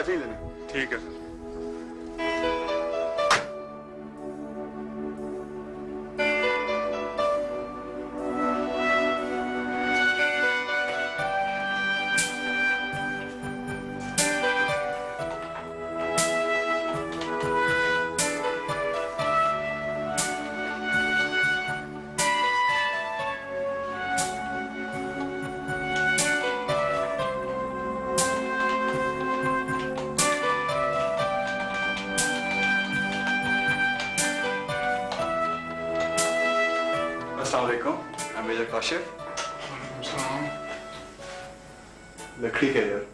आ जाइए लेने। ठीक है सर। काशिफ, लकड़ी है यार।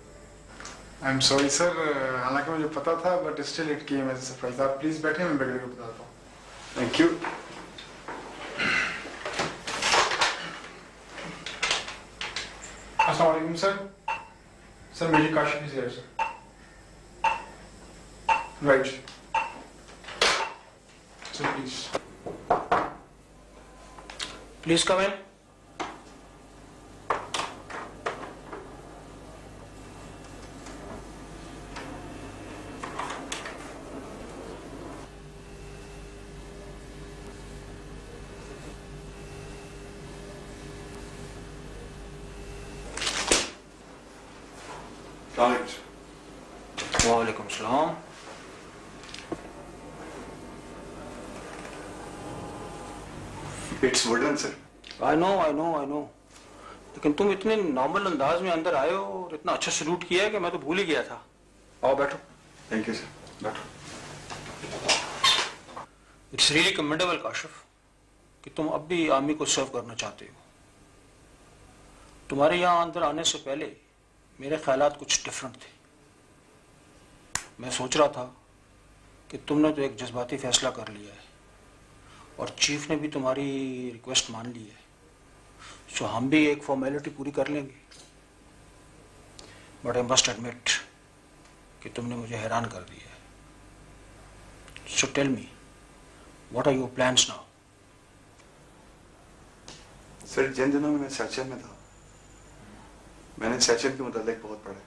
आई एम सॉरी सर, हालांकि मुझे पता था but still it came as a surprise. आप प्लीज बैठे, मैं बैठ के बताता हूँ। Thank you. अस्सलाम वालेकुम सर। सर मेरी Kashif is here sir. Right sir, please come in. वालेकुम सलाम। It's wooden sir. I know, लेकिन तुम इतने नॉर्मल अंदाज में अंदर आए हो और इतना अच्छा सलूट किया है कि मैं तो भूल ही गया था। आओ बैठो। थैंक यू सर, बैठो। इट्स रियली कमेंडेबल काशिफ कि तुम अब भी आर्मी को सर्व करना चाहते हो। तुम्हारे यहाँ अंदर आने से पहले मेरे ख्यालात कुछ डिफरेंट थे। मैं सोच रहा था कि तुमने तो एक जज्बाती फैसला कर लिया है और चीफ ने भी तुम्हारी रिक्वेस्ट मान ली है, सो हम भी एक फॉर्मेलिटी पूरी कर लेंगे। बट आई मस्ट एडमिट कि तुमने मुझे हैरान कर दिया है। So tell me, what are your plans now? Sir जिन दिनों में मैं सेक्शन में था, मैंने सेक्शन के मुतालिक बहुत पढ़ा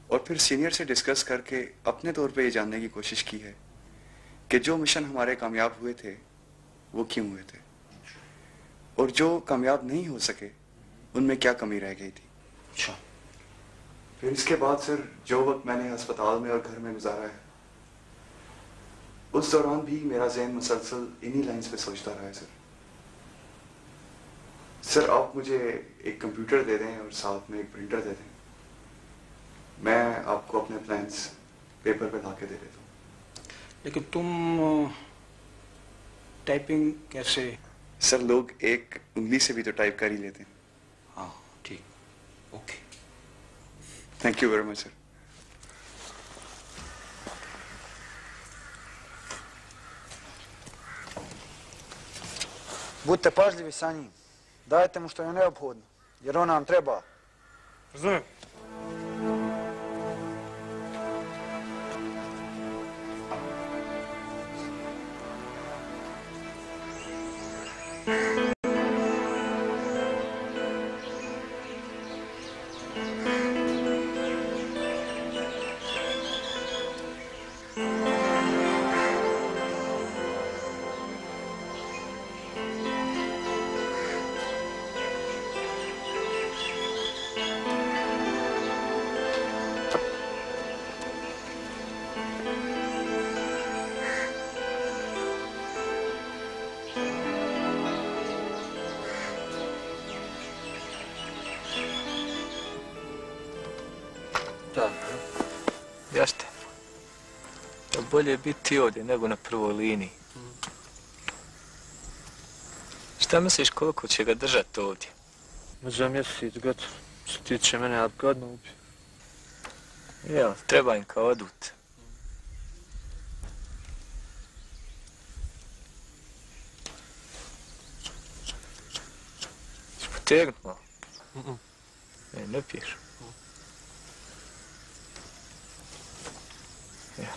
और फिर सीनियर से डिस्कस करके अपने तौर पे ये जानने की कोशिश की है कि जो मिशन हमारे कामयाब हुए थे वो क्यों हुए थे और जो कामयाब नहीं हो सके उनमें क्या कमी रह गई थी। अच्छा। फिर इसके बाद सर जो वक्त मैंने अस्पताल में और घर में गुजारा है, उस दौरान भी मेरा ज़हन मुसलसल इन्हीं लाइंस पे सोचता रहा है सर। सर आप मुझे एक कंप्यूटर दे दें और साथ में एक प्रिंटर दे दें, मैं आपको अपने प्लान्स पेपर पे लाके दे देता हूँ। लेकिन तुम टाइपिंग कैसे? सर लोग एक उंगली से भी तो टाइप कर ही लेते हैं। हाँ ठीक, okay. Thank you very much sir. Budite pažljivi sa njim. Dajte mu što je neophodno, jer on nam treba. Razumijem. Da, jeste. Bolje je biti ovdje nego na prvoj liniji. Šta misliš koliko će ga držati ovdje? Za mjesec, gotovo. Što tiče mene, ja bi ga odmah ubio. Jel, treba im kao odut. Ćeš potegnut malo? Ne piješ. Ja.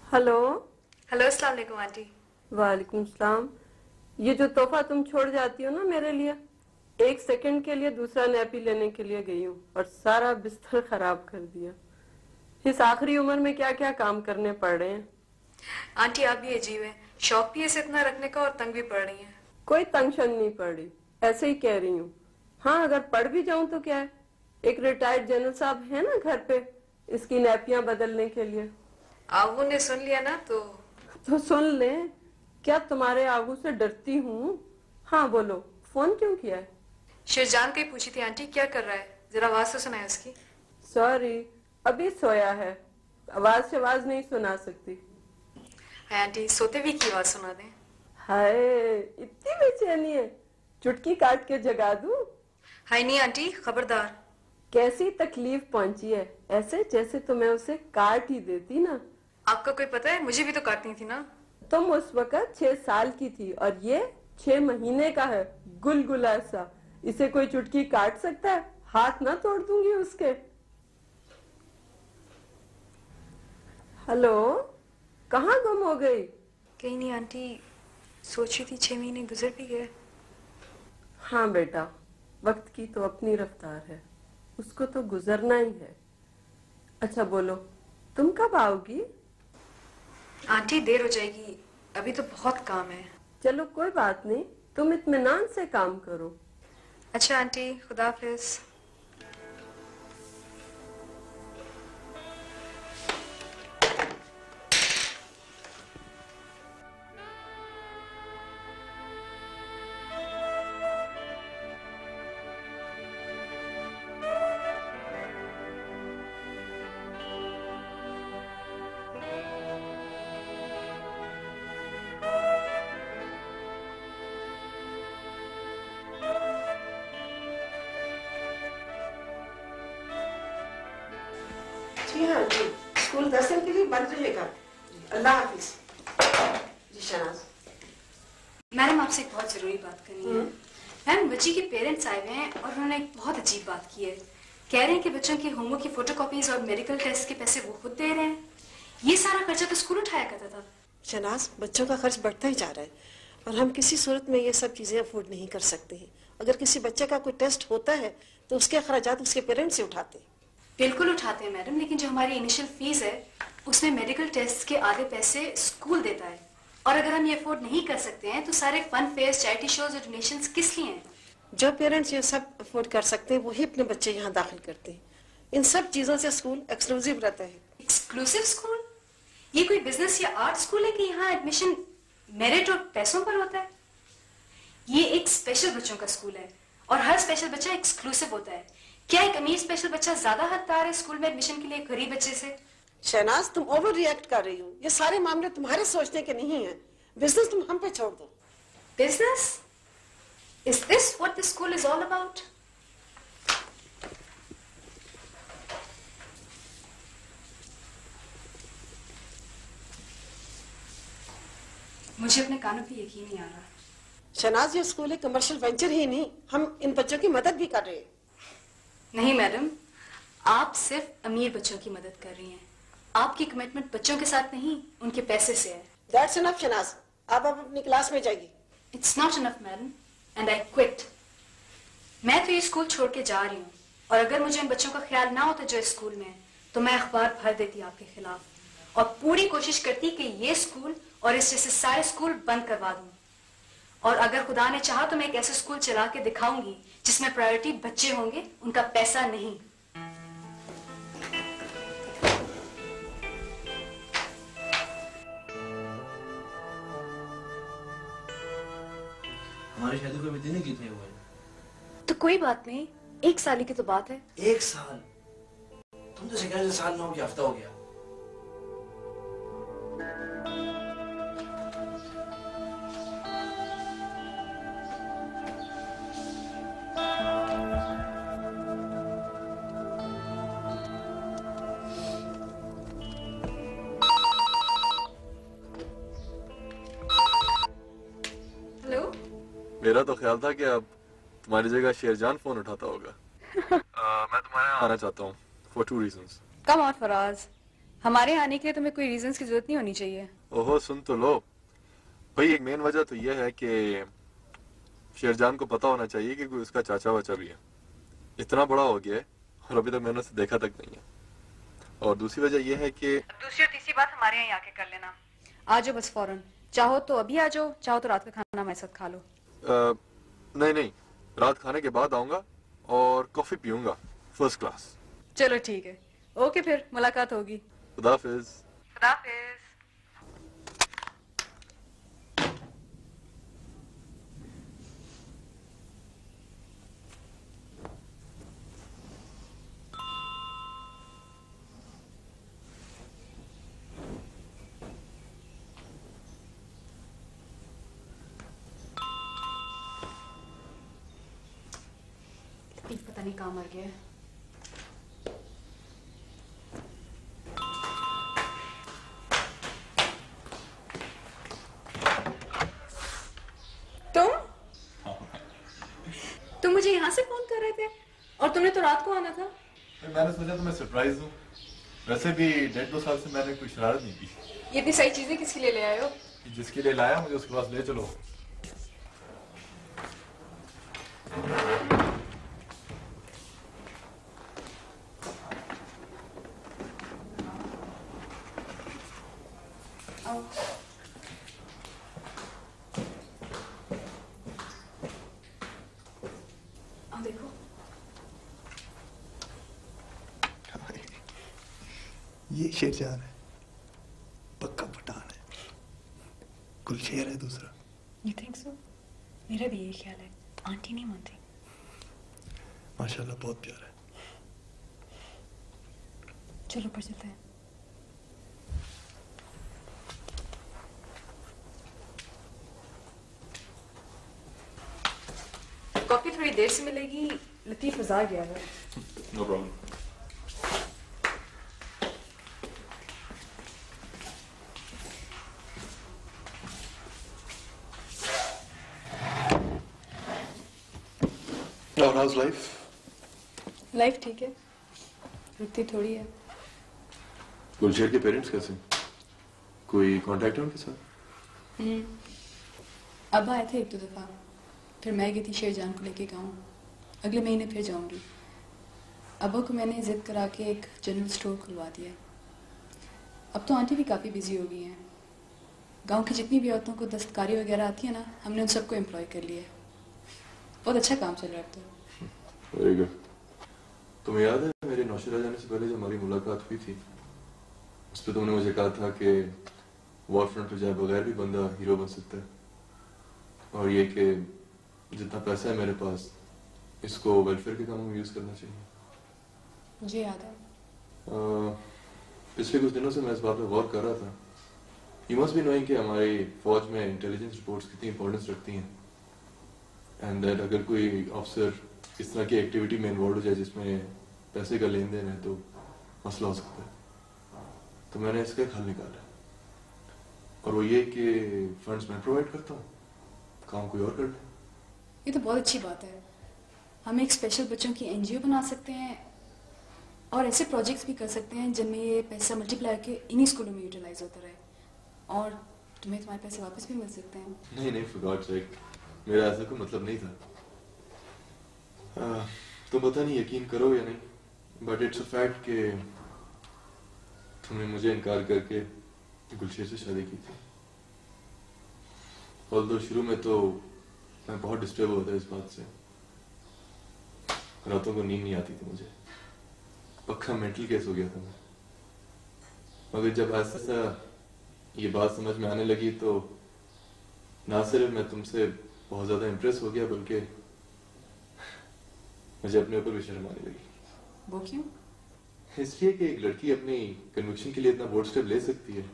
Hello. Hello, अस्सलाम वालेकुम aunty. वालेकुम सलाम। ये जो तोहफा तुम छोड़ जाती हो ना मेरे लिए, 1 सेकंड के लिए दूसरा नैपी लेने के लिए गई हूँ और सारा बिस्तर खराब कर दिया। इस आखिरी उम्र में क्या क्या काम करने पड़ रहे हैं। आंटी आप भी अजीब है, शौक भी है इसे इतना रखने का और तंग भी पड़ रही है। कोई तंगशन नहीं पड़ रही, ऐसे ही कह रही हूँ। हाँ, अगर पढ़ भी जाऊं तो क्या है, एक रिटायर्ड जनरल साहब है ना घर पे इसकी नैपियां बदलने के लिए। आगू ने सुन लिया ना तो सुन ले। क्या तुम्हारे आगू से डरती हूँ? हाँ बोलो, फोन क्यों किया है? शिरजान को ही पूछी थी आंटी क्या कर रहा है, जरा आवाज तो सुनाए उसकी। सॉरी, अभी सोया है, आवाज से आवाज नहीं सुना सकती। है आंटी, सोते भी की आवाज सुना दें। हाय, इतनी बेचैनी है, चुटकी काट के जगा दूं? हाय नहीं आंटी, खबरदार। कैसी तकलीफ पहुंची है, ऐसे जैसे तो मैं उसे काट ही देती ना। आपका कोई पता है, मुझे भी तो काटनी थी ना। तुम उस वक्त 6 साल की थी और ये 6 महीने का है, गुलगुला सा। इसे कोई चुटकी काट सकता है? हाथ ना तोड़ दूंगी उसके। हेलो, कहाँ गुम हो गई? कहीं नहीं आंटी, सोच रही थी 6 महीने गुजर भी गए। हाँ बेटा, वक्त की तो अपनी रफ्तार है, उसको तो गुजरना ही है। अच्छा बोलो, तुम कब आओगी? आंटी देर हो जाएगी, अभी तो बहुत काम है। चलो कोई बात नहीं, तुम इत्मीनान से काम करो। अच्छा आंटी, खुदा हाफिज। जी हाँ जी, स्कूल 10 दिन के लिए बंद रहेगा। अल्लाह हाफिज। जी शहनाज। मैडम आपसे एक बहुत जरूरी बात करनी है। मैम, बच्ची के पेरेंट्स आए हुए हैं और उन्होंने एक बहुत अजीब बात की है। कह रहे हैं कि बच्चों की होमवर्क की फोटोकॉपीज और मेडिकल टेस्ट के पैसे वो खुद दे रहे हैं। ये सारा खर्चा तो स्कूल उठाया करता था। शहनाज, बच्चों का खर्च बढ़ता ही जा रहा है और हम किसी सूरत में ये सब चीजें अफोर्ड नहीं कर सकते हैं। अगर किसी बच्चे का कोई टेस्ट होता है तो उसके अखराजात उसके पेरेंट्स से उठाते हैं। बिल्कुल उठाते हैं मैडम, लेकिन जो हमारी इनिशियल फीस है उसमें मेडिकल टेस्ट के आधे पैसे स्कूल देता है। और अगर हम ये अफोर्ड नहीं कर सकते हैं तो सारे फन फेयर्स, चैरिटी शोज और डोनेशंस किस लिए हैं? जो पेरेंट्स ये सब अफोर्ड कर सकते हैं वही अपने बच्चे यहाँ दाखिल करते हैं। इन सब चीजों से स्कूल एक्सक्लूसिव रहता है। Exclusive school? ये कोई बिजनेस या आर्ट स्कूल है कि यहाँ एडमिशन मेरिट और पैसों पर होता है? ये एक स्पेशल बच्चों का स्कूल है और हर स्पेशल बच्चा एक्सक्लूसिव होता है। क्या एक अमीर स्पेशल बच्चा ज्यादा हकदार है स्कूल में एडमिशन के लिए गरीब बच्चे से? शहनाज, तुम ओवर रिएक्ट कर रही हो। ये सारे मामले तुम्हारे सोचने के नहीं है। बिजनेस तुम हम पे छोड़ दो। Business? Is this what the school is all about? मुझे अपने कानों पे यकीन नहीं आ रहा। शहनाज, ये स्कूल एक कमर्शियल वेंचर ही नहीं, हम इन बच्चों की मदद भी कर रहे हैं। नहीं मैडम, आप सिर्फ अमीर बच्चों की मदद कर रही हैं। आपकी कमिटमेंट बच्चों के साथ नहीं, उनके पैसे से है। That's enough, Shehnaaz. आप अपनी क्लास में जाइए। It's not enough, madam, and I quit. मैं तो ये स्कूल छोड़ के जा रही हूँ और अगर मुझे इन बच्चों का ख्याल ना होता जो इस स्कूल में है, तो मैं अखबार भर देती आपके खिलाफ और पूरी कोशिश करती कि ये स्कूल और इस जैसे सारे स्कूल बंद करवा दूं। और अगर खुदा ने चाहा तो मैं एक ऐसा स्कूल चला के दिखाऊंगी जिसमें प्रायोरिटी बच्चे होंगे, उनका पैसा नहीं। हमारी शादी को भी दिन ही कितने हुए? तो कोई बात नहीं, 1 साल की तो बात है। 1 साल? तुम तो कह रहे साल ना हो गया, हफ्ता हो गया। मेरा तो ख्याल था कि अब तुम्हारी जगह शेरजान फोन उठाता होगा। मैं तुम्हारे यहाँ आना चाहता हूँ for 2 reasons। Come on Faraz, हमारे यहाँ आने के लिए तुम्हें कोई रीजंस की जरूरत नहीं होनी चाहिए। ओहो सुन तो लो भाई, एक मेन वजह तो यह है कि शेरजान को पता होना चाहिए कि कोई उसका चाचा वाचा भी है। इतना बड़ा हो गया है और अभी तक मैंने उसे देखा तक नहीं है। और दूसरी वजह यह है कि दूसरी और तीसरी बात हमारे यहाँ आके कर लेना। आ जाओ बस फौरन, चाहो तो अभी आ जाओ, चाहो तो रात का खाना हमारे साथ खा लो। नहीं, रात खाने के बाद आऊंगा और कॉफी पीऊंगा फर्स्ट क्लास। चलो ठीक है, ओके फिर मुलाकात होगी। खुदा हाफिज। खुदा हाफिज। पता नहीं कहाँ मर गया। तुम मुझे यहाँ से फोन कर रहे थे और तुमने तो रात को आना था। मैंने सोचा तुम्हें सरप्राइज दूं। वैसे भी 1.5-2 साल से मैंने कोई शरारत नहीं की। ये इतनी सारी चीजें किसके लिए ले आए हो? जिसके लिए लाया मुझे उसके पास ले चलो। देखो ये शेरजान है, पक्का पठान है। गुलशेर है दूसरा। You think so? मेरा भी यही ख्याल है। आंटी नहीं मानती। माशाल्लाह बहुत प्यारा है। चलो ऊपर चलते हैं। कॉफी थोड़ी देर से मिलेगी, लतीफ बाजार गया है। No problem. और हाउस लाइफ? लाइफ ठीक है, रुकती थोड़ी है। गुलशेर के पेरेंट्स कैसे? कोई कांटेक्ट है उनके साथ? अब आए थे 1-2 दफा, फिर मैं गई थी शेरजान को लेके गाँव। अगले महीने फिर जाऊंगी। अब्बा को मैंने जिद करा के एक जनरल स्टोर खुलवा दिया। अब तो आंटी भी काफ़ी बिजी हो गई हैं। गांव की जितनी भी औरतों को दस्तकारी वगैरह आती है ना, हमने उन सबको एम्प्लॉय कर लिया है। बहुत अच्छा काम चल रहा है। तो वेरी गुड। तुम्हें याद है मेरे नौशेरा जाने से पहले जो हमारी मुलाकात हुई थी, उस पर तुमने मुझे कहा था कि वॉर फ्रंट पे जाए बगैर भी बंदा हीरो बन सकता है, और ये कि जितना पैसा है मेरे पास इसको वेलफेयर के कामों में यूज करना चाहिए। मुझे याद है। पिछले कुछ दिनों से मैं इस बात पर गौर कर रहा था। यू मस्ट बी नोइंग कि हमारी फौज में इंटेलिजेंस रिपोर्ट्स कितनी इंपॉर्टेंस रखती हैं, एंड दैट अगर कोई ऑफिसर इस तरह की एक्टिविटी में इन्वॉल्व हो जाए जिसमें पैसे का लेन देन है तो मसला हो सकता है। तो मैंने इसका एक हल निकाला, और वो ये कि फंड्स मैं प्रोवाइड करता हूँ, काम कोई और कर ले। ये तो बहुत अच्छी बात है। हम एक स्पेशल बच्चों की एनजीओ बना सकते हैं और ऐसे प्रोजेक्ट्स भी कर सकते हैं जिनमें ये पैसा मल्टीप्लाई के इन्हीं स्कूलों में यूटिलाइज होता रहे, और तुम्हें तुम्हारे पैसे वापस भी मिल सकते हैं। नहीं, फॉर गॉड सेक, मेरा ऐसा कोई मतलब नहीं था। तो पता नहीं यकीन करो या नहीं, बट इट्स अ फैक्ट कि तुमने मुझे इनकार करके गुलशेर से शादी की थी। ऑल्दो शुरू में तो मैं बहुत डिस्टर्ब हुआ था इस बात से, रातों को नींद नहीं आती थी मुझे, पक्का मेंटल केस हो गया था मैं। मगर जब ऐसा ये बात समझ में आने लगी तो ना सिर्फ मैं तुमसे बहुत ज्यादा इम्प्रेस हो गया, बल्कि मुझे अपने ऊपर भी शर्म आने लगी। वो क्यों? इसलिए कि एक लड़की अपनी कन्विक्शन के लिए इतना बोल्ड स्टेप ले सकती है,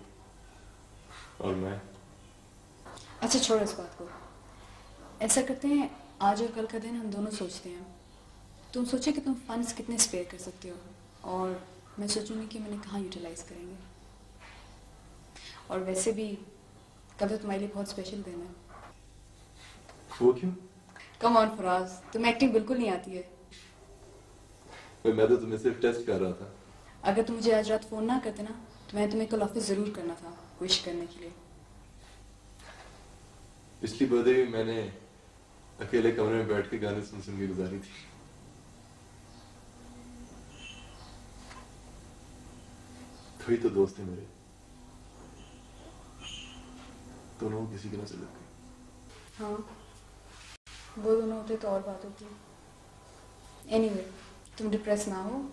और मैं। अच्छा छोड़ो इस बात को। ऐसा करते हैं, आज और कल का दिन हम दोनों सोचते हैं। तुम सोचे कि तुम फंड्स कितने स्पेयर कर सकते हो, और मैं सोचूंगी कि मैंने कहाँ यूटिलाइज करेंगे। और वैसे भी कल तो तुम्हारे लिए बहुत स्पेशल दिन है। वो क्यों? कम ऑन फराज, तुम्हें एक्टिंग बिल्कुल नहीं आती है। मैं तो तुम्हें सिर्फ टेस्ट कर रहा था। अगर तुम मुझे आज रात फोन ना करते ना तो मैं तुम्हें कल ऑफिस जरूर करना था विश करने के लिए। पिछली बर्थडे मैंने अकेले कमरे में बैठ के गाने सुन सुन के गुजारी थी। कोई तो दोस्त है मेरे, दोनों किसी की नजर लग गई। हाँ, वो दोनों होते तो और बात होती। एनीवे, तुम डिप्रेस ना हो।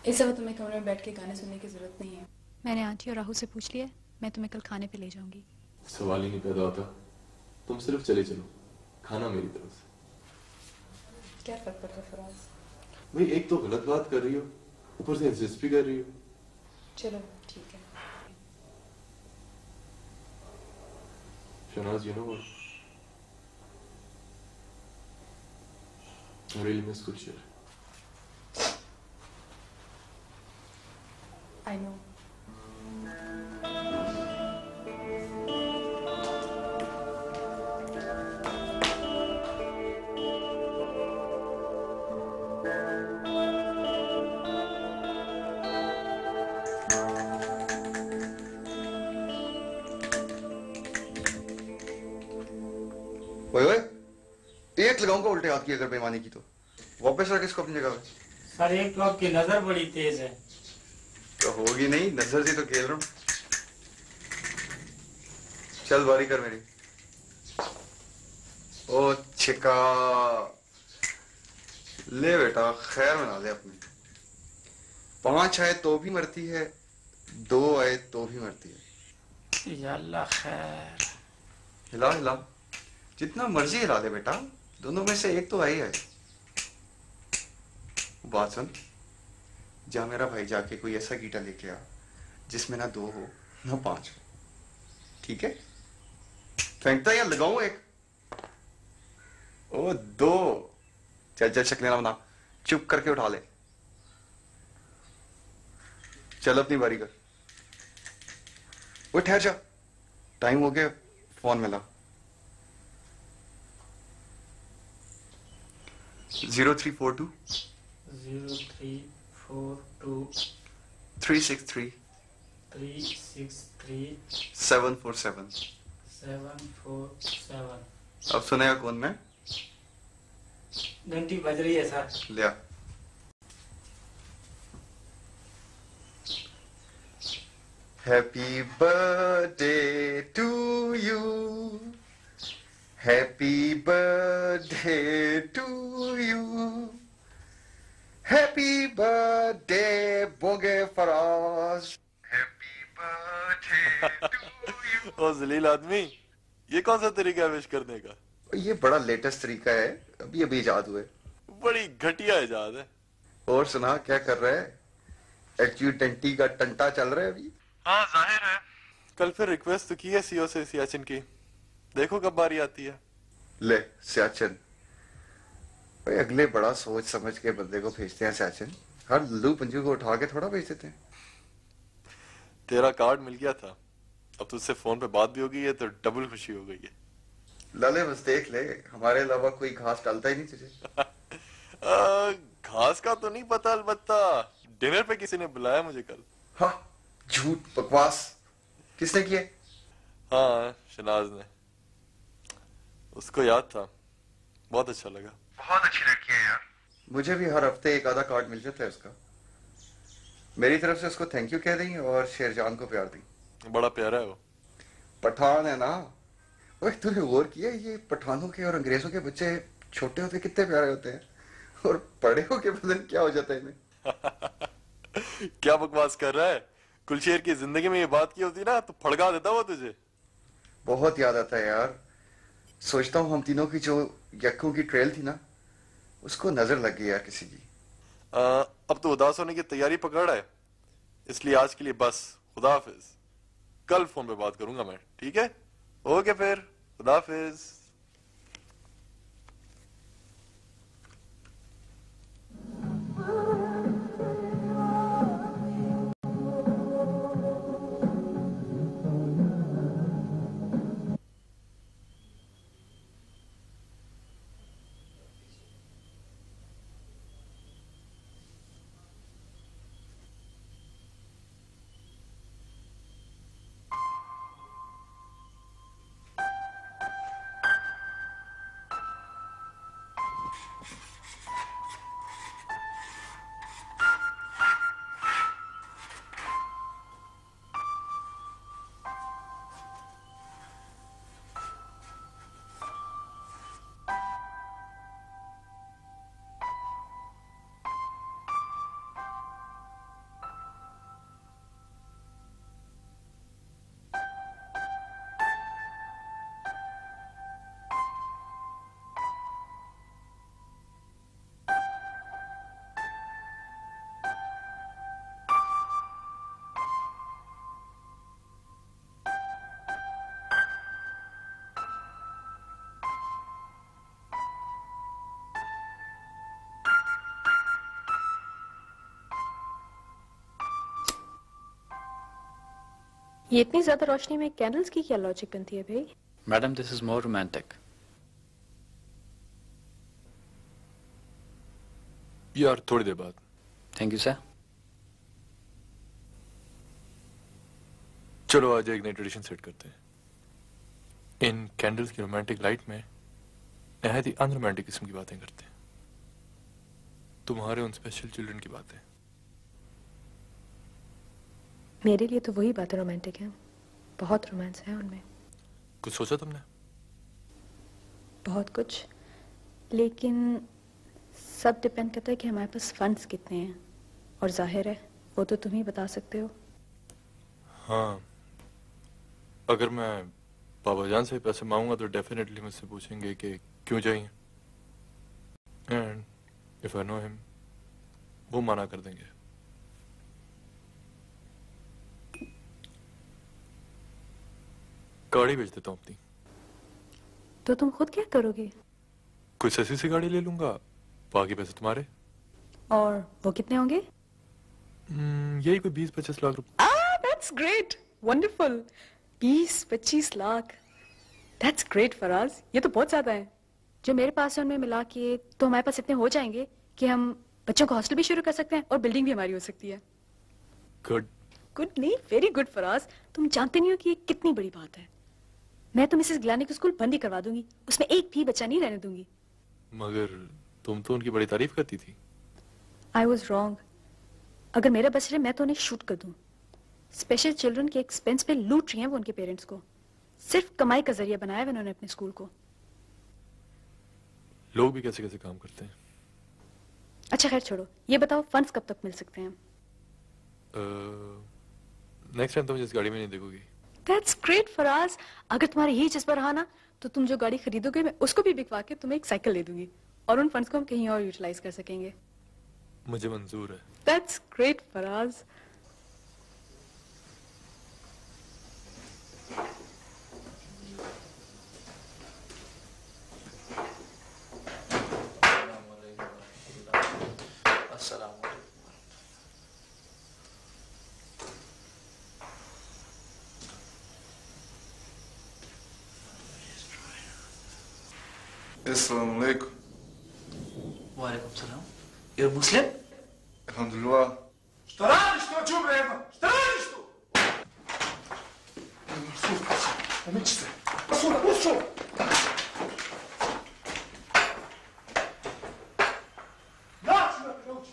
इस समय तुम्हें कमरे में बैठ के गाने सुनने की जरूरत नहीं है। मैंने आंटी और राहुल से पूछ लिया, मैं तुम्हें कल खाने पे ले जाऊंगी। सवाल ही नहीं पैदा होता, तुम सिर्फ चले चलो, खाना मेरी तरफ से। क्या फर्क पड़ता है फराज? भाई एक तो गलत बात कर रही हो, ऊपर से इंसिस्ट भी कर रही हो। चलो ठीक है। Shehnaaz, you know what? I really miss Gulsher. I know. ओए ओए, एक लगाऊंगा उल्टे हाथ की अगर बेईमानी की तो। वापस रख इसको अपनी जगह पे। सर एक तो आपकी नजर बड़ी तेज है। तो होगी नहीं, नजर से तो खेल रहा हूं। चल बारी कर मेरी। ओ चिका, ले बेटा खैर मना ले अपनी। 5 आए तो भी मरती है, 2 आए तो भी मरती है। यल्ला खैर। हिला हिला, जितना मर्जी हिला ले बेटा, दोनों में से एक तो आई है। बात सुन, जा मेरा भाई जाके कोई ऐसा गीटा लेके आ जिसमें ना 2 हो ना 5 हो, ठीक है? फेंकता या लगाऊं एक? ओ 2। चल चल शक्लें ना बना, चुप करके उठा ले। चल अपनी बारी कर। वो ठहर जा, टाइम हो गया, फोन मिला। 0342 0342 363 363 747। 747। अब सुनेगा कौन? मैं घंटी बज रही है सर। लिया। Happy birthday to you, happy birthday to you, happy birthday बोगे Faraz, happy birthday to you. ओ जलील आदमी, ये कौन सा तरीका है विश करने का? ये बड़ा लेटेस्ट तरीका है, अभी अभी इजाद हुए। बड़ी घटिया इजाद है। और सुना क्या कर रहा है? एडजुटेंटी का टंटा चल रहा है अभी। हाँ जाहिर है। कल फिर रिक्वेस्ट तो की है सीओ से सियाचिन की, देखो कब बारी आती है। ले सियाचिन, भाई अगले बड़ा सोच समझ के बंदे को भेजते हैं सियाचिन, हर लल्लू पंजू को उठा के थोड़ा भेज देते हैं। तेरा कार्ड मिल गया था, अब तुझसे फोन पे बात भी हो गई है तो डबल खुशी हो गई है। लाले बस देख ले, हमारे अलावा कोई घास डालता ही नहीं तुझे। घास का तो नहीं पता, अलबत्ता डिनर पे किसी ने बुलाया मुझे कल। हाँ झूठ बकवास, किसने किए? हाँ शनाज ने, उसको याद था, बहुत अच्छा लगा। बहुत अच्छी लड़की है यार। मुझे भी हर हफ्ते एक आधा कार्ड मिल जाता है उसका। मेरी तरफ से उसको थैंक यू कह दी और शेरजान को प्यार दी। बड़ा प्यारा है वो। पठान है ना। ओए तूने गौर किया, ये पठानों के और अंग्रेजों के बच्चे छोटे होते कितने प्यारे होते हैं, और बड़े होके पता नहीं क्या हो जाता है इन्हें। क्या बकवास कर रहा है? कुलशेर की जिंदगी में ये बात की होती ना तो फड़का देता वो तुझे। बहुत याद आता है यार, सोचता हूँ हम तीनों की जो यक्कों की ट्रेल थी ना, उसको नजर लग गई यार किसी की। अब तो उदास होने की तैयारी पकड़ है, इसलिए आज के लिए बस खुदा हाफिज। कल फोन पे बात करूंगा मैं, ठीक है? ओके फिर, खुदा हाफिज। ये इतनी ज्यादा रोशनी में कैंडल्स की क्या लॉजिक बनती है भाई? Madam, this is more romantic. यार थोड़ी देर बाद। Thank you sir. चलो आज एक नई ट्रेडिशन सेट करते हैं। इन कैंडल्स की रोमांटिक लाइट में नहायत ही अनरोमांटिक किस्म की बातें करते हैं। तुम्हारे उन स्पेशल चिल्ड्रन की बातें। मेरे लिए तो वही बातें रोमांटिक हैं। बहुत रोमांस है उनमें। कुछ सोचा तुमने? बहुत कुछ, लेकिन सब डिपेंड करता है कि हमारे पास फंड्स कितने हैं, और जाहिर है वो तो तुम ही बता सकते हो। हाँ, अगर मैं बाबा जान से पैसे मांगूंगा तो डेफिनेटली मुझसे पूछेंगे कि क्यों चाहिए, and if I know him वो मना कर देंगे। गाड़ी बेच देता हूँ अपनी। तो तुम खुद क्या करोगे? कोई सस्ती सी गाड़ी ले लूंगा, बाकी पैसे तुम्हारे। और वो कितने होंगे? यही कोई 20-25 लाख रुपए। That's great, wonderful. 20-25 lakh, that's great Faraz. ये तो बहुत ज्यादा है। जो मेरे पास है उनमें मिला के तो हमारे पास इतने हो जाएंगे कि हम बच्चों का हॉस्टल भी शुरू कर सकते हैं और बिल्डिंग भी हमारी हो सकती है। गुड। गुड नहीं, वेरी गुड फराज। तुम जानते नहीं हो कि ये कितनी बड़ी बात है। मैं तो मिसेस गिलानी को स्कूल बंद ही करवा दूंगी, उसमें एक भी बच्चा नहीं रहने दूंगी। मगर तुम तो उनकी बड़ी तारीफ करती थी। I was wrong. अगर मेरा बच्चे मैं तो उन्हें शूट कर दूं। स्पेशल चिल्ड्रन के एक्सपेंस पे लूट रही हैं वो उनके पेरेंट्स को। सिर्फ कमाई का जरिया बनाया है उन्होंने अपने स्कूल को। लोग भी कैसे कैसे काम करते हैं। अच्छा खैर छोड़ो, ये बताओ फंड्स कब तक मिल सकते हैं? नेक्स्ट टाइम तुम इस गाड़ी में नहीं देखोगी। That's great Faraz. अगर तुम्हारा यही जज्बा रहा ना तो तुम जो गाड़ी खरीदोगे मैं उसको भी बिकवा के तुम्हें एक साइकिल दे दूंगी, और उन फंड्स को हम कहीं और यूटिलाइज कर सकेंगे। मुझे मंजूर है। That's great Faraz. Assalamu alaikum. Wa alaikum salam. You're Muslim? Alhamdulillah. Что радишь, что чубрема? Что радишь, что? Помните? Посуда, ну что? Начали, короче.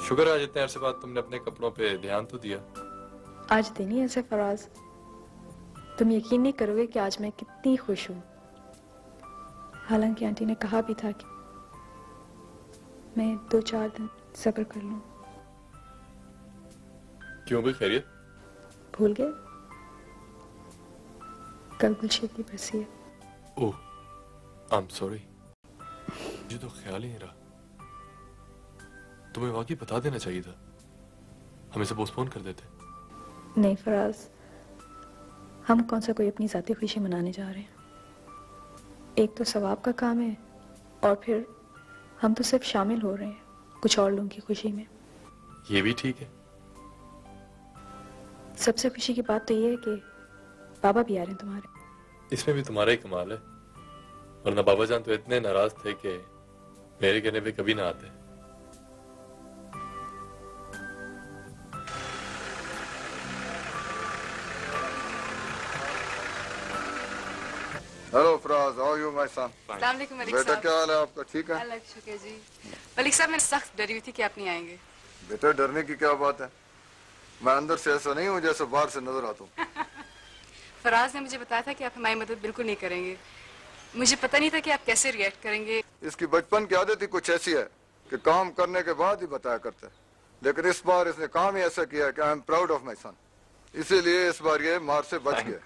शुक्र है आज इतने अरसे बाद तुमने अपने कपड़ों पे ध्यान तो दिया। आज दिन ही ऐसे फराज, तुम यकीन नहीं करोगे कि आज मैं कितनी खुश हूँ। हालांकि आंटी ने कहा भी था कि मैं 2-4 दिन सब्र कर लूं। क्यों भी खैरियत? भूल गए? कल गुलशन की बरसी है। ओह, आई एम सॉरी, मुझे तो ख्याल ही नहीं रहा। तुम्हें वाकई बता देना चाहिए था, हम इसे पोस्टपोन कर देते। नहीं फराज, हम कौन सा कोई अपनी जाती खुशी मनाने जा रहे हैं। एक तो सवाब का काम है, और फिर हम तो सिर्फ शामिल हो रहे हैं कुछ और लोगों की खुशी में। ये भी ठीक है। सबसे खुशी की बात तो ये है कि बाबा भी आ रहे हैं तुम्हारे। इसमें भी तुम्हारा ही कमाल है, वरना बाबा जान तो इतने नाराज थे कि मेरे कहने पे कभी ना आते। Hello Faraz, how are you my son? अस्सलाम वालेकुम मलिक बेटा साहब। क्या हाल है आपका? ठीक है? अल्लाह का शुक्र जी। मलिक साहब मैं सख्त डरी हुई थी कि आप नहीं आएंगे। बेटा डरने की क्या बात है, मैं अंदर से ऐसा नहीं हूँ जैसा बाहर से नजर आता हूँ। फराज ने मुझे बताया था कि आप हमारी मदद बिल्कुल नहीं करेंगे, मुझे पता नहीं था कि आप कैसे रिएक्ट करेंगे। इसकी बचपन की आदत ही कुछ ऐसी है कि काम करने के बाद ही बताया करता है, लेकिन इस बार इसने काम ही ऐसा किया कि I am proud of my son, इसीलिए इस बार ये मार से बच गया।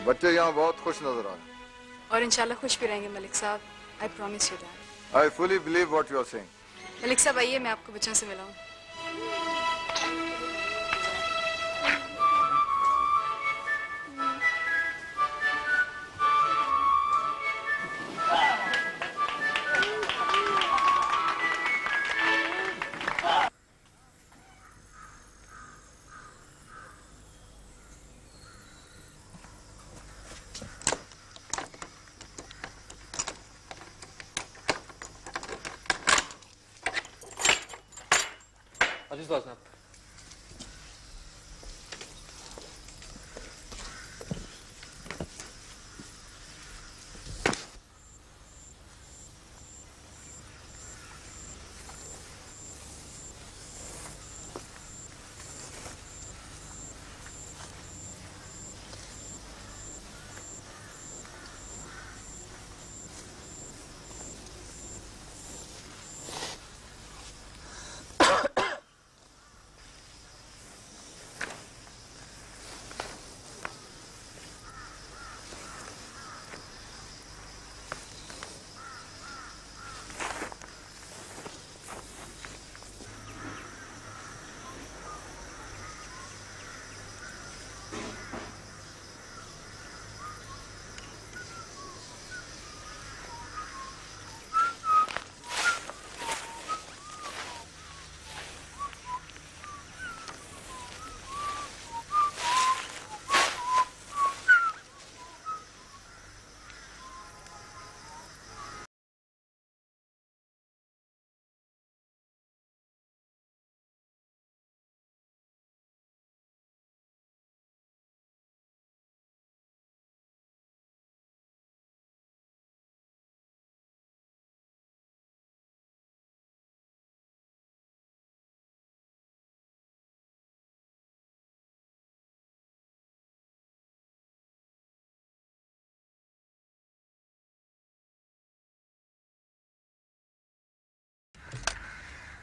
बच्चे यहाँ बहुत खुश नजर आ रहे हैं और इंशाल्लाह खुश भी रहेंगे Malik sahab. I promise you that. I fully believe what you are saying. Malik sahab आइए, मैं आपको बच्चों से मिलाऊं। Aziz Vaznab.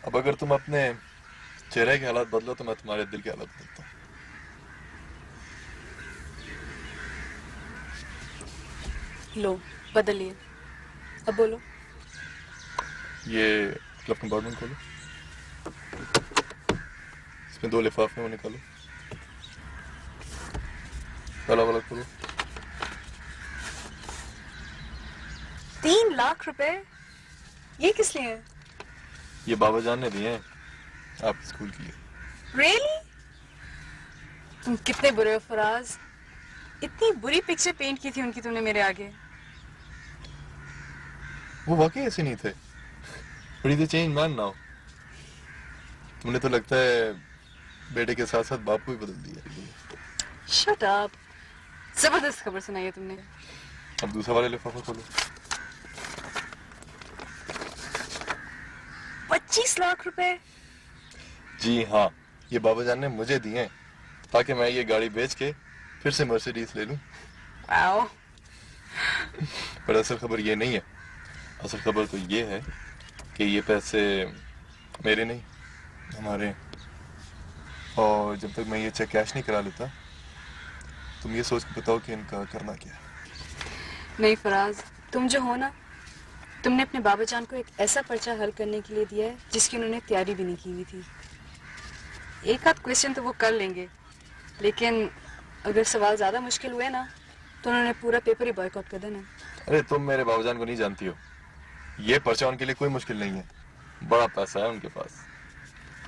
अब अगर तुम अपने चेहरे के हालात बदलो तो मैं तुम्हारे दिल के हालात बदलता हूँ। लो बदलिए, अब बोलो। ये क्लब कंपार्टमेंट खोलो, इसमें 2 लिफाफे वो निकालो, अलग अलग खोलो। 3 लाख रुपए ये किस लिए है? ये बाबा जान ने दिए हैं आपके स्कूल के लिए। Really? तुम कितने बुरे हो फराज। इतनी बुरी पिक्चर पेंट की थी उनकी तुमने मेरे आगे। वो वाकई ऐसे नहीं थे। बड़ी द चेंज मैन नाउ। तुमने तो लगता है बेटे के साथ साथ बाप को भी बदल दिया। Shut up. जबरदस्त खबर सुनाई है तुमने। अब दूसरा वाले लिफाफा खोलो। 25 लाख रुपए। जी हाँ, ये बाबा जान ने मुझे दिए हैं ताकि मैं ये गाड़ी बेच के फिर से मर्सिडीज ले लूं। वाओ। पर असल खबर ये नहीं है। असल खबर तो ये है कि ये पैसे मेरे नहीं, हमारे। और जब तक मैं ये चेक कैश नहीं करा लेता, तुम ये सोच के बताओ कि इनका करना क्या है। नहीं फराज, तुम जो हो ना, तुमने अपने बाबा जान को एक ऐसा पर्चा हल करने के लिए दिया है जिसकी उन्होंने तैयारी भी नहीं की हुई थी। एक आध क्वेश्चन तो वो कर लेंगे, लेकिन अगर सवाल ज्यादा मुश्किल हुए ना तो उन्होंने पूरा पेपर ही बॉयकॉट कर देना। अरे तुम मेरे बाबा जान को नहीं जानती हो। ये पर्चा उनके लिए कोई मुश्किल नहीं है, बड़ा पैसा है उनके पास।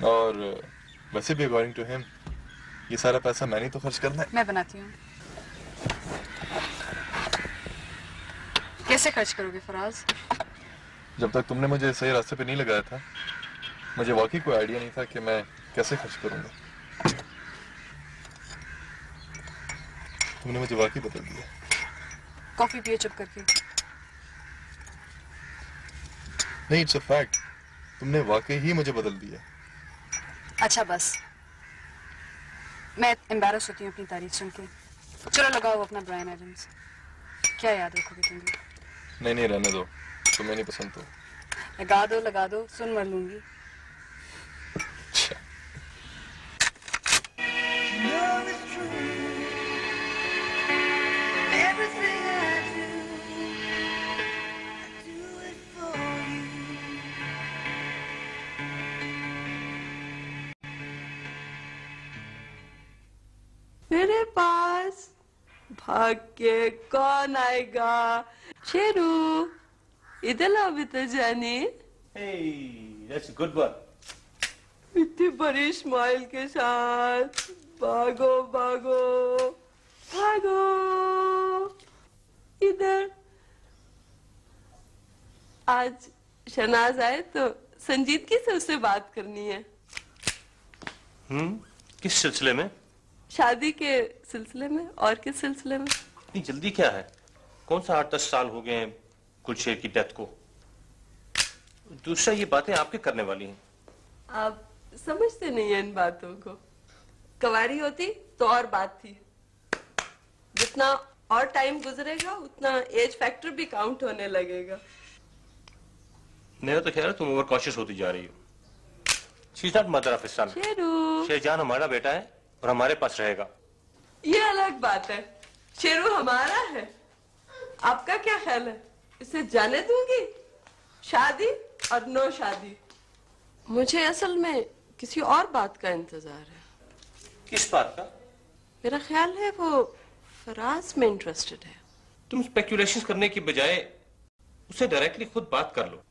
और वैसे भी अकॉर्डिंग टू हिम ये सारा पैसा मैंने तो खर्च करना है। मैं बनाती हूँ। कैसे खर्च करोगे फराज? जब तक तुमने मुझे सही रास्ते पे नहीं लगाया था, मुझे वाकई कोई आइडिया नहीं था कि मैं कैसे खर्च करूंगा। तुमने मुझे वाकई बदल दिया। कॉफी पिए चुप करके। नहीं, इट्स अ फैक्ट, तुमने वाकई ही मुझे बदल दिया। अच्छा बस, मैं एम्बैरस होती हूँ अपनी तारीफ सुन के। चलो लगाओ अपना ब्रायन एडम्स। क्या याद रखोगे तुम भी? नहीं नहीं, रहने दो, तुम्हें नहीं पसंद तो। लगा दो, सुन मर लूंगी। मेरे पास भाग के कौन आएगा? शेरू, इधर लाओ बेटा जानी। Hey, that's a good one. इतनी बड़ी स्माइल के साथ भागो भागो भागो इधर। आज शहनाज आए तो संजीदगी से उससे बात करनी है। किस सिलसिले में? शादी के सिलसिले में। और किस सिलसिले में? इतनी जल्दी क्या है? कौन सा 8-10 साल हो गए हैं गुलशेर की डेथ को। दूसरा, ये बातें आपके करने वाली हैं। आप समझते नहीं हैं इन बातों को। कवारी होती तो और बात थी। जितना और टाइम गुजरेगा उतना एज फैक्टर भी काउंट होने लगेगा। मेरा तो ख्याल है तुम ओवर कॉशियस होती जा रही हो। She is not mother of his son. Sherjan हमारा बेटा है और हमारे पास रहेगा। ये अलग बात है। शेरू हमारा है। आपका क्या ख्याल है? इसे जाने दूंगी? शादी और नो शादी। मुझे असल में किसी और बात का इंतजार है। किस बात का? मेरा ख्याल है वो फराज में इंटरेस्टेड है। तुम स्पेक्यूलेशंस करने की बजाय उसे डायरेक्टली खुद बात कर लो।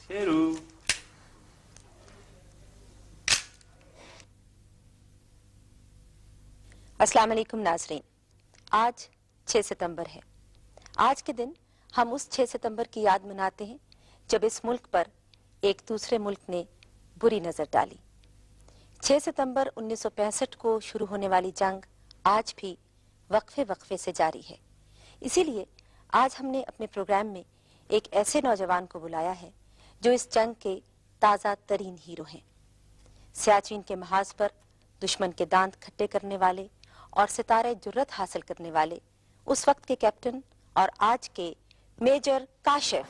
शेरू, अस्सलाम वालेकुम नाजरीन। आज 6 सितंबर है। आज के दिन हम उस 6 सितंबर की याद मनाते हैं जब इस मुल्क पर एक दूसरे मुल्क ने बुरी नजर डाली। 6 सितंबर 1965 को शुरू होने वाली जंग आज भी वक्फे वक्फे से जारी है। इसीलिए आज हमने अपने प्रोग्राम में एक ऐसे नौजवान को बुलाया है जो इस जंग के ताज़ा तरीन हीरो हैं। सियाचिन के महाज पर दुश्मन के दांत खट्टे करने वाले और सितारे जुर्रत हासिल करने वाले उस वक्त के कैप्टन और आज के मेजर काशिफ।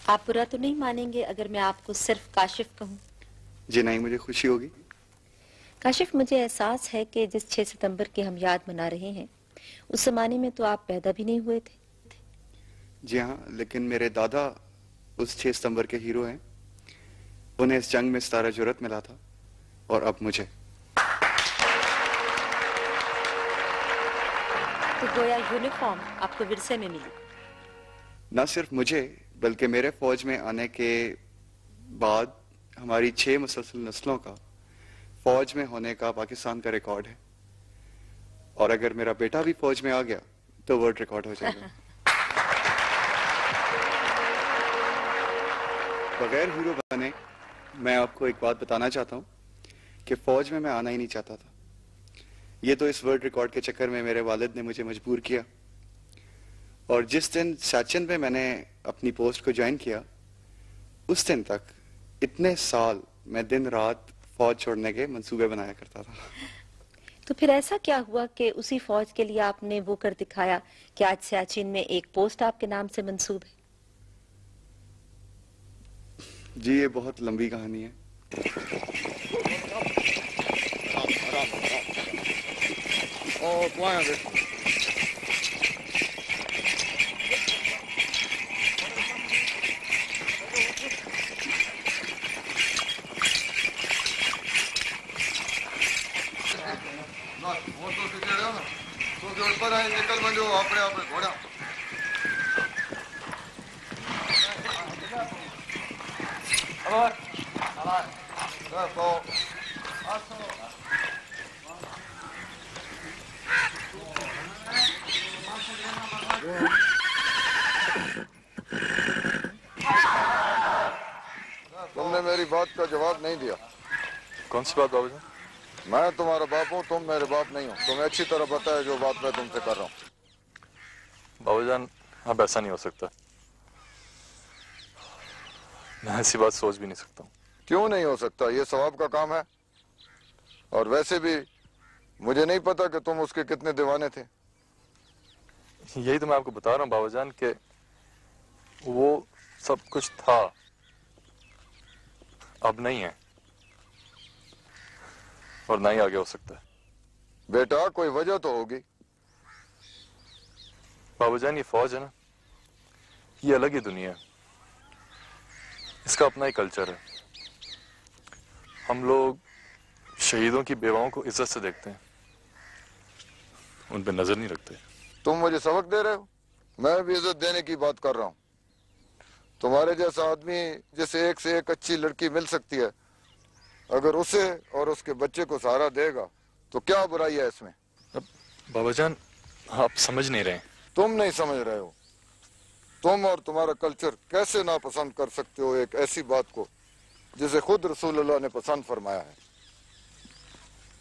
आप बुरा तो नहीं मानेंगे अगर मैं आपको सिर्फ काशिफ कहूँ? जी नहीं, मुझे खुशी होगी। काशिफ, मुझे एहसास है कि जिस 6 सितंबर की हम याद मना रहे हैं उस जमाने में तो आप पैदा भी नहीं हुए थे। जी हाँ, लेकिन मेरे दादा उस 6 सितंबर के हीरो हैं। उन्हें इस जंग में सितारा जुर्रत मिला था और अब मुझे। तो गोया यूनिफॉर्म आपको विरसे में मिली। न सिर्फ मुझे बल्कि मेरे फौज में आने के बाद हमारी 6 मुसलसल नस्लों का फौज में होने का पाकिस्तान का रिकॉर्ड है। और अगर मेरा बेटा भी फौज में आ गया तो वर्ल्ड रिकॉर्ड हो जाएगा। बगैर हीरो बने मैं आपको एक बात बताना चाहता हूं कि फौज में मैं आना ही नहीं चाहता था। ये तो इस वर्ल्ड रिकॉर्ड के चक्कर में मेरे वालिद ने मुझे मजबूर किया। और जिस दिन सियाचिन में मैंने अपनी पोस्ट को ज्वाइन किया उस दिन तक इतने साल मैं दिन रात फौज छोड़ने के मंसूबे बनाया करता था। तो फिर ऐसा क्या हुआ कि उसी फौज के लिए आपने वो कर दिखाया कि आज सियाचिन में एक पोस्ट आपके नाम से मंसूब है? जी ये बहुत लंबी कहानी है। जोड़ पर आए निकल मंडो अपने अपने घोड़ा तुमने मेरी बात का जवाब नहीं दिया। कौन सी बात बाबूजान? मैं तुम्हारा बाप हूँ, तुम मेरे बाप नहीं हो। तुम्हें अच्छी तरह पता है जो बात मैं तुमसे कर रहा हूँ। बाबूजान अब ऐसा नहीं हो सकता। मैं ऐसी बात सोच भी नहीं सकता हूँ। क्यों नहीं हो सकता? ये सवाब का काम है। और वैसे भी मुझे नहीं पता कि तुम उसके कितने दीवाने थे। यही तो मैं आपको बता रहा हूँ बाबूजान कि वो सब कुछ था, अब नहीं है और ना ही आगे हो सकता है। बेटा कोई वजह तो होगी। बाबूजान ये फौज है ना, ये अलग ही दुनिया है, इसका अपना ही कल्चर है। हम लोग शहीदों की बेवाओं को इज्जत से देखते हैं, उन पे नजर नहीं रखते। तुम मुझे सबक दे रहे हो? मैं भी इज्जत देने की बात कर रहा हूँ। तुम्हारे जैसा आदमी जिसे एक से एक अच्छी लड़की मिल सकती है, अगर उसे और उसके बच्चे को सहारा देगा तो क्या बुराई है इसमें? बाबाजान आप समझ नहीं रहे। तुम नहीं समझ रहे हो। तुम और तुम्हारा कल्चर कैसे नापसंद कर सकते हो एक ऐसी बात को जिसे खुद रसूलुल्लाह ने पसंद फरमाया है।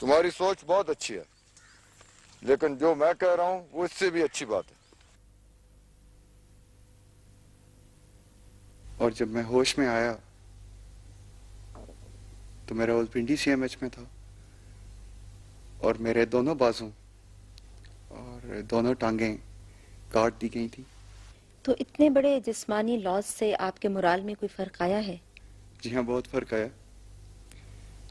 तुम्हारी सोच बहुत अच्छी है, लेकिन जो मैं कह रहा हूँ वो इससे भी अच्छी बात है। और जब मैं होश में आया तो मैं रावलपिंडी CMH में था और मेरे दोनों बाजू और दोनों टांगें काट दी गई थी। तो इतने बड़े जिस्मानी लॉस से आपके मोराल में कोई फर्क आया है? जी हाँ, बहुत फर्क आया।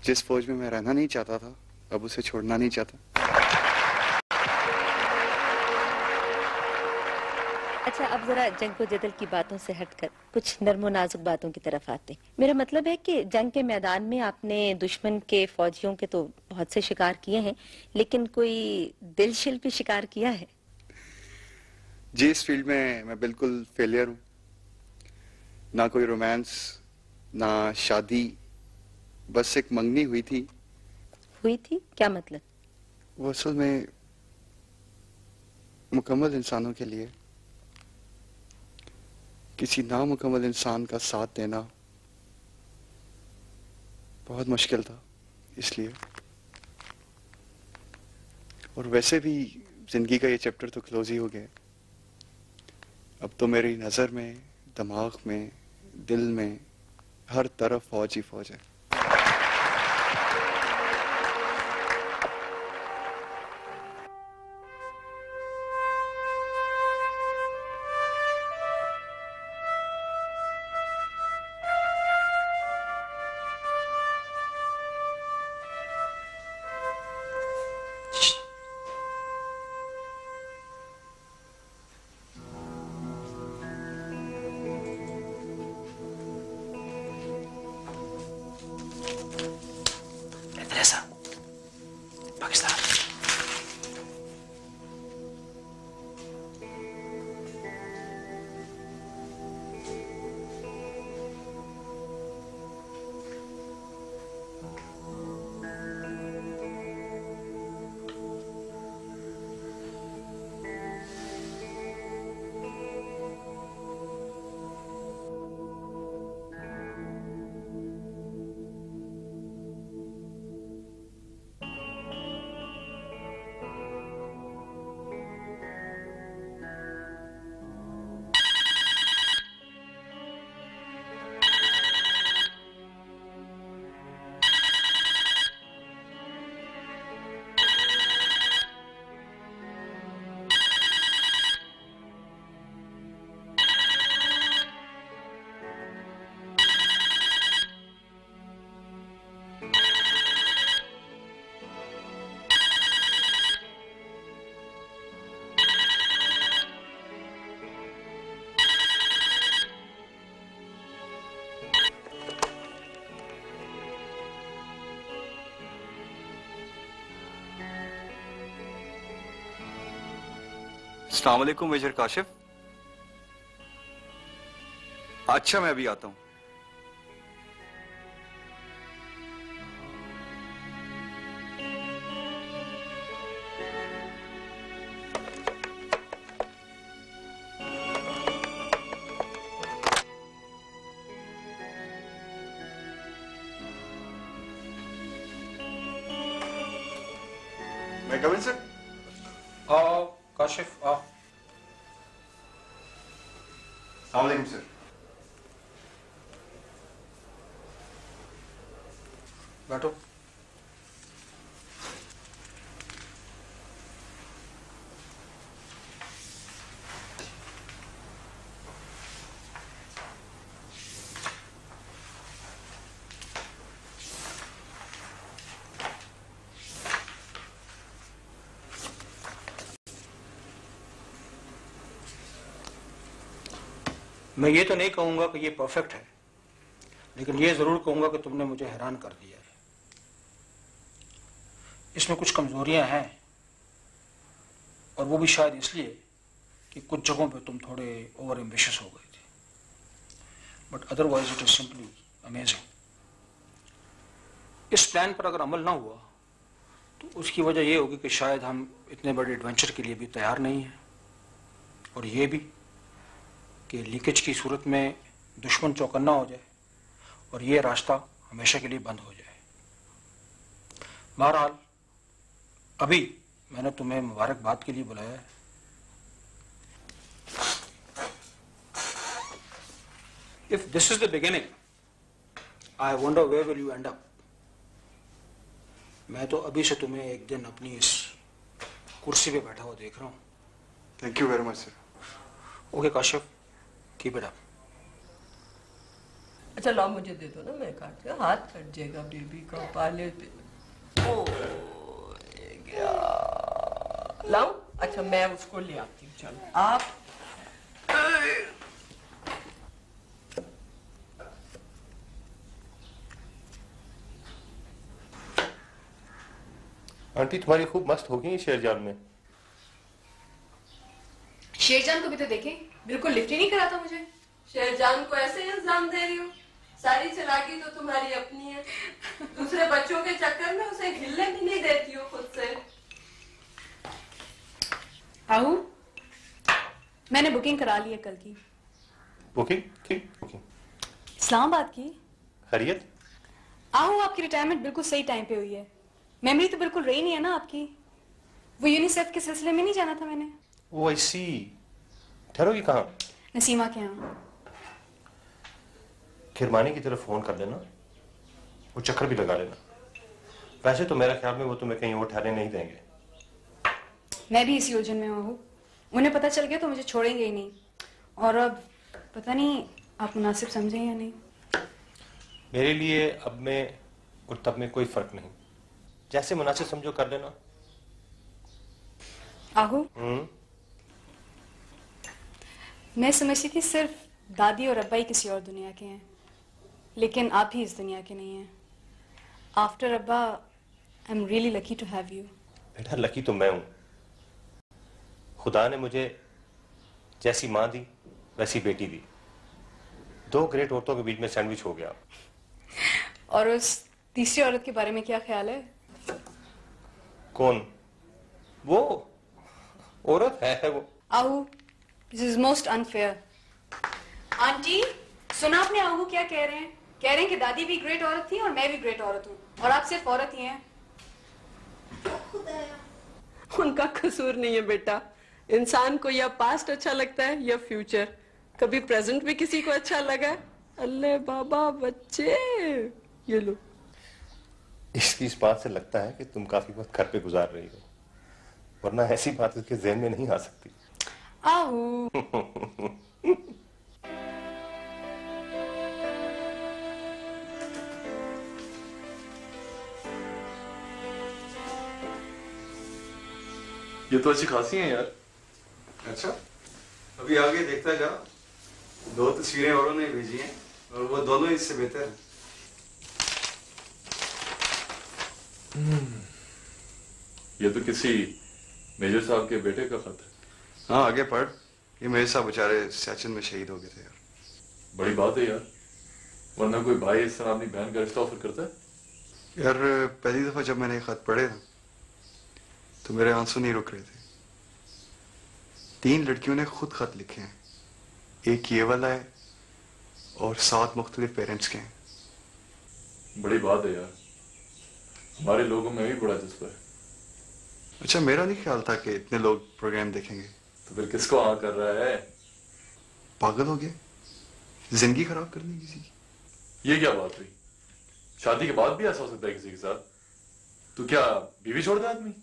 जिस फौज में मैं रहना नहीं चाहता था, अब उसे छोड़ना नहीं चाहता। अच्छा, अब जरा जंग व जदल की बातों से हटकर कुछ नर्मो नाजुक बातों की तरफ आते हैं। मेरा मतलब है कि जंग के मैदान में आपने दुश्मन के फौजियों के तो बहुत से शिकार किए हैं, लेकिन कोई दिल शिल्पी शिकार किया है? जी, इस फील्ड में मैं बिल्कुल फेलियर हूँ। ना कोई रोमांस, ना शादी, बस एक मंगनी हुई थी। हुई थी? क्या मतलब? वो असल में मुकम्मल इंसानों के लिए किसी नामुकम्मल इंसान का साथ देना बहुत मुश्किल था, इसलिए। और वैसे भी जिंदगी का ये चैप्टर तो क्लोज ही हो गया। अब तो मेरी नजर में, दिमाग में, दिल में, हर तरफ फौज ही फौज है। अस्सलाम वालेकुम मेजर काशिफ। अच्छा मैं अभी आता हूं। मैं कमिंग सर? आओ काशिफ आओ। अस्सलाम वालेकुम सर। बैठो। मैं ये तो नहीं कहूंगा कि ये परफेक्ट है, लेकिन ये जरूर कहूंगा कि तुमने मुझे हैरान कर दिया है। इसमें कुछ कमजोरियां हैं, और वो भी शायद इसलिए कि कुछ जगहों पे तुम थोड़े ओवर एम्बिशियस हो गए थे, but otherwise it is simply amazing. इस प्लान पर अगर अमल ना हुआ तो उसकी वजह ये होगी कि शायद हम इतने बड़े एडवेंचर के लिए भी तैयार नहीं हैं, और ये भी कि लीकेज की सूरत में दुश्मन चौकन्ना हो जाए और ये रास्ता हमेशा के लिए बंद हो जाए। बहरहाल अभी मैंने तुम्हें मुबारकबाद के लिए बुलाया है। If this is the beginning, I wonder where will you end up. मैं तो अभी से तुम्हें एक दिन अपनी इस कुर्सी पे बैठा हुआ देख रहा हूँ। Thank you very much sir. Okay Kashif, keep it up. अच्छा लाओ मुझे दे दो ना, मैं काट के हाथ कट जाएगा बेबी का पाले पे। ओ ये गया। लाओ। अच्छा मैं उसको ले आती हूँ। चलो आप। आंटी तुम्हारी खूब मस्त हो गई शेरजान में। शेरजान को भी तो देखे, बिल्कुल लिफ्ट ही नहीं कराता मुझे। शेरजान को ऐसे इल्जाम दे रही हो? सारी चालाकी तो तुम्हारी अपनी है, दूसरे बच्चों के चक्कर में उसे हिलने भी नहीं देती हो खुद से। आहू, मैंने बुकिंग करा ली है कल की। बुकिंग? ठीक बुकिंग। इस्लामाबाद की। खैरियत? आहू, आपकी रिटायरमेंट बिल्कुल सही टाइम पे हुई है। मेमोरी तो बिल्कुल रही नहीं है ना आपकी। वो यूनिसेफ के सिलसिले में नहीं जाना था मैंने। ओ आई सी। ठहरोगी कहाँ? नसीमा के यहाँ। खिरमानी की तरफ फोन कर लेना, वो चक्कर भी लगा लेना। वैसे तो मेरा ख्याल में वो तुम्हें कहीं और ठहरने नहीं देंगे। मैं भी इसी उलझन में हूँ। उन्हें पता चल गया तो मुझे छोड़ेंगे ही नहीं, और अब पता नहीं आप मुनासिब समझें या नहीं। मेरे लिए अब में और तब में कोई फर्क नहीं, जैसे मुनासिब समझो कर लेना। आहू, मैं समझती थी सिर्फ दादी और अब्बा ही किसी और दुनिया के हैं, लेकिन आप ही इस दुनिया के नहीं हैं। आफ्टर अब्बा, I am really lucky to have you. बेटा लकी तो मैं हूं। खुदा ने मुझे जैसी माँ दी वैसी बेटी दी। दो ग्रेट औरतों के बीच में सैंडविच हो गया। और उस तीसरी औरत के बारे में क्या ख्याल है? कौन? वो औरत है वो। Aahu, this is most unfair. Aunty, सुना आपने आहू क्या कह रहे हैं? कह रहे हैं कि दादी भी ग्रेट औरत थी और मैं भी ग्रेट औरत हूँ, और आप सिर्फ औरत ही हैं। उनका कसूर नहीं है बेटा। इंसान को या पास्ट अच्छा लगता है या फ्यूचर। कभी प्रेजेंट भी किसी को अच्छा लगा है? अल्ले बाबा बच्चे, ये लो। इसकी इस बात से लगता है कि तुम काफी वक्त घर पे गुजार रही हो, वरना ऐसी बात उसके ज़हन में नहीं आ सकती। आहू। ये तो अच्छी खासी है यार। अच्छा, अभी आगे देखता जा। दो तस्वीरें औरों ने भेजी हैं और वो दोनों इससे बेहतर हैं। ये तो किसी मेजर साहब के बेटे का खत है। हाँ आगे पढ़। ये मेरे साथ बेचारे सैचन में शहीद हो गए थे यार। बड़ी बात है यार, वरना कोई भाई इस तरह अपनी बहन का रिश्ता ऑफर करता है? यार पहली दफा जब मैंने खत पढ़े ना तो मेरे आंसू नहीं रुक रहे थे। 3 लड़कियों ने खुद खत लिखे हैं, एक ये वाला है और 7 मुख्तलिफ पेरेंट्स के हैं। बड़ी बात है यार, हमारे लोगों में भी बड़ा जज्बा है। अच्छा मेरा नहीं ख्याल था कि इतने लोग प्रोग्राम देखेंगे। तो फिर किसको हाँ कर रहा है? पागल हो गया, जिंदगी खराब करनी किसी की। ये क्या बात हुई? शादी के बाद भी ऐसा हो सकता है किसी के साथ? तू क्या बीवी छोड़ दे आदमी?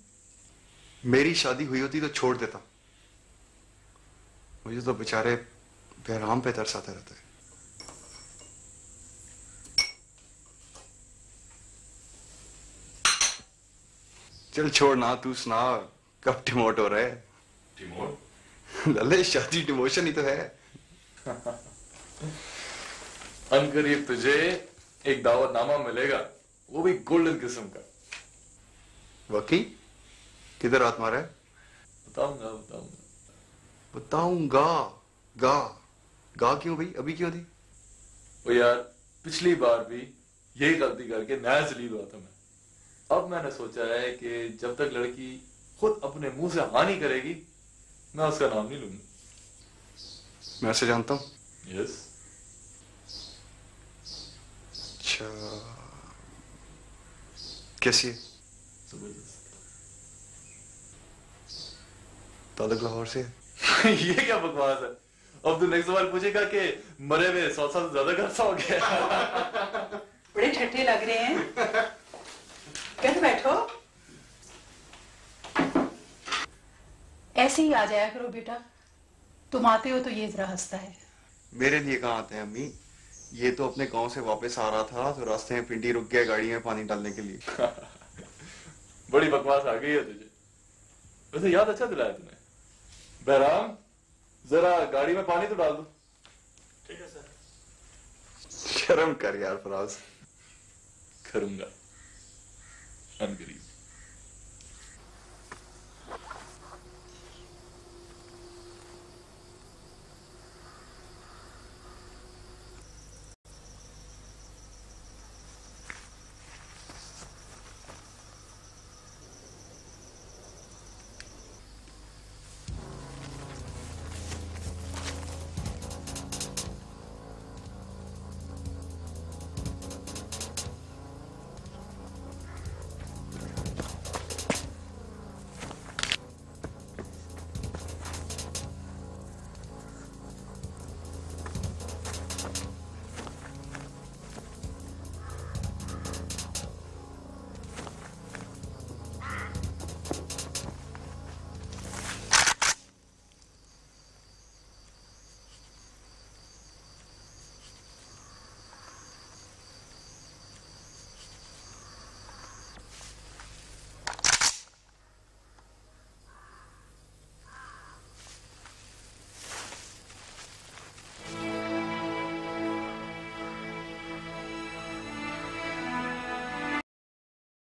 मेरी शादी हुई होती तो छोड़ देता। मुझे तो बेचारे बहराम पे तरस आता रहता है। चल छोड़ ना, तू सुना कब डिमोट हो रहा है? डिमोट? लले शादी डिमोशन ही तो है। अनकरीब तुझे एक दावतनामा मिलेगा, वो भी गोल्डन किस्म का। वाकई? किधर हाथ मारा है? बताऊंगा बताऊंगा बताऊंगा। गा गा क्यों भाई, अभी क्यों दी? वो यार पिछली बार भी यही गलती करके नया जलील हुआ था मैं। अब मैंने सोचा है कि जब तक लड़की खुद अपने मुंह से हाँ नहीं करेगी मैं उसका नाम नहीं लूंगा। मैं उसे जानता हूं। यस। अच्छा कैसी है? जबरदस्त। ताल्लुक लाहौर से है? ये क्या बकवास है? अब तू नेक्स्ट सवाल पूछेगा कि मरे हुए 100 साल से ज्यादा खर्चा हो गया। बड़े ठट्ठे लग रहे हैं। कैसे बैठो, ऐसे ही आ जाया करो बेटा, तुम आते हो तो ये जरा हंसता है। मेरे लिए कहाँ आते हैं अम्मी? ये तो अपने गांव से वापस आ रहा था तो रास्ते में पिंडी रुक गया गाड़ी में पानी डालने के लिए। बड़ी बकवास आ गई है तुझे। वैसे याद अच्छा दिलाया तूने। बहराम जरा गाड़ी में पानी तो डाल दो। ठीक है सर। शर्म कर यार फराज। करूंगा अनकरीब।